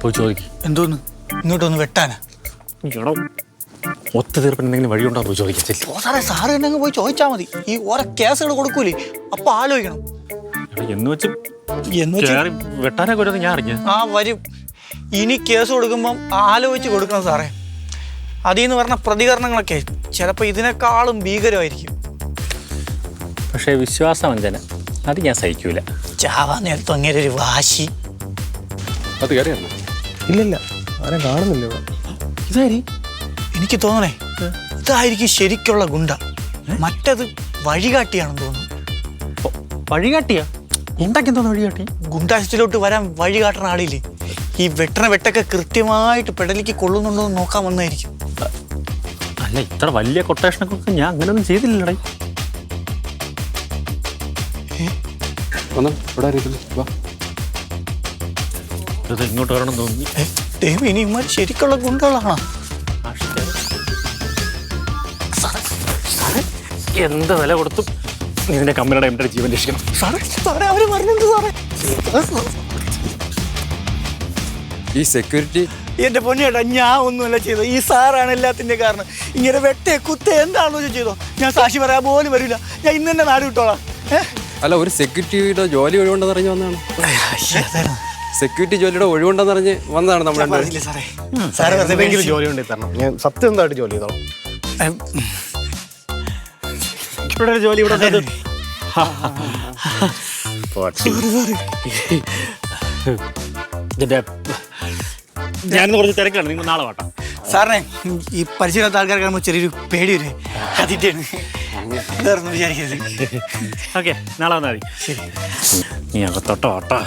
പോയി ചോദിക്കും. എന്തോന്ന് ഇങ്ങോട്ടൊന്ന് വെട്ടാനാ? ഒത്തുതീർപ്പിന് എന്തെങ്കിലും വഴിയുണ്ടോ പോയി ചോദിക്കാം. സാറേ സാറ് തന്നെ പോയി ചോദിച്ചാൽ മതി. ഈ ഓരോ കേസുകൾ കൊടുക്കൂലേ, അപ്പൊ ആലോചിക്കണം. എന്ന് വെച്ച് വെട്ടാനൊക്കെ വരുമെന്ന് ഞാൻ അറിഞ്ഞ. ആ വരും. ഇനി കേസ് കൊടുക്കുമ്പം ആലോചിച്ച് കൊടുക്കണം സാറേ. അതിന്ന് പറഞ്ഞ പ്രതികരണങ്ങളൊക്കെ ചിലപ്പോൾ ഇതിനേക്കാളും ഭീകരമായിരിക്കും. പക്ഷേ വിശ്വാസവഞ്ചന അത് ഞാൻ സഹിക്കൂല. ചാവാൻ നേരത്തെ അങ്ങനെ ഒരു വാശി. അത് കയറിയാണോ? ഇല്ലില്ല, ആരും കാണുന്നില്ല ഇവിടെ. ഇതായി എനിക്ക് തോന്നണേ ഇതായിരിക്കും ശരിക്കുള്ള ഗുണ്ട. മറ്റത് വഴികാട്ടിയാണെന്ന് തോന്നുന്നു. വഴികാട്ടിയാ? ഗുണ്ടയ്ക്ക് എന്തോന്ന് വഴികാട്ടി? ഗുണ്ടാശത്തിലോട്ട് വരാൻ വഴികാട്ടണ ആളില്ലേ, ഈ വെട്ടണ വെട്ടൊക്കെ കൃത്യമായിട്ട് പെടലിക്ക് കൊള്ളുന്നുണ്ടോ എന്ന് നോക്കാൻ വന്നായിരിക്കും. അല്ല, ഇത്ര വലിയ കൊട്ടേഷനൊക്കെ ഞാൻ അങ്ങനെയൊന്നും ചെയ്തില്ലടേ. ഇത് ഇങ്ങോട്ട് വരണം തോന്നി. ദൈവം, ഇനി ഇമാർ ശരിക്കുള്ള ഗുണ്ടകളാണോ? എന്ത് വില കൊടുത്തും ഇതിന്റെ കമ്പനിയുടെ എന്റെ ജീവൻ രക്ഷിക്കണം. സാറേ അവര് പറഞ്ഞിട്ടുണ്ട് സാറേ. ഈ സെക്യൂരിറ്റി എന്റെ പൊന്നേട്ടാ, ഞാൻ ഒന്നുമല്ല ചെയ്തത്. ഈ സാറാണ് എല്ലാത്തിന്റെ കാരണം. ഇങ്ങനെ വെട്ടേ കുത്തേ എന്താണെന്ന് ചെയ്തോ, ഞാൻ സാക്ഷി പറയാൻ പോലും വരില്ല. ഞാൻ ഇന്ന് തന്നെ നാട് വിട്ടോളാം. അല്ല, ഒരു സെക്യൂരിറ്റിയുടെ ജോലി ഒഴിവുണ്ടെന്ന് അറിഞ്ഞ് വന്നതാണ്. സെക്യൂരിറ്റി ജോലിയുടെ ഒഴിവുണ്ടെന്ന് അറിഞ്ഞ് വന്നതാണ് നമ്മുടെ. ജോലി ഉണ്ടെങ്കിൽ തരണം, ഞാൻ സത്യസന്ധമായിട്ട് ജോലി ചെയ്തോളാം. ഇവിടെ ഒരു ജോലി ഇവിടെ ഞാനിന്ന് കുറച്ച് തിരക്കാണ്. നിങ്ങൾ നാളെ വാട്ടാം. സാറിനെ ഈ പരിചയമില്ലാത്ത ആൾക്കാർക്ക് കാണുമ്പോൾ ചെറിയൊരു പേടി വരെ. അതിൻ്റെയാണ് വേറൊന്നും വിചാരിക്കരുത്. ഓക്കെ, നാളെ വന്നാൽ മതി. നീ അകത്തോട്ടോ ഓട്ടോ.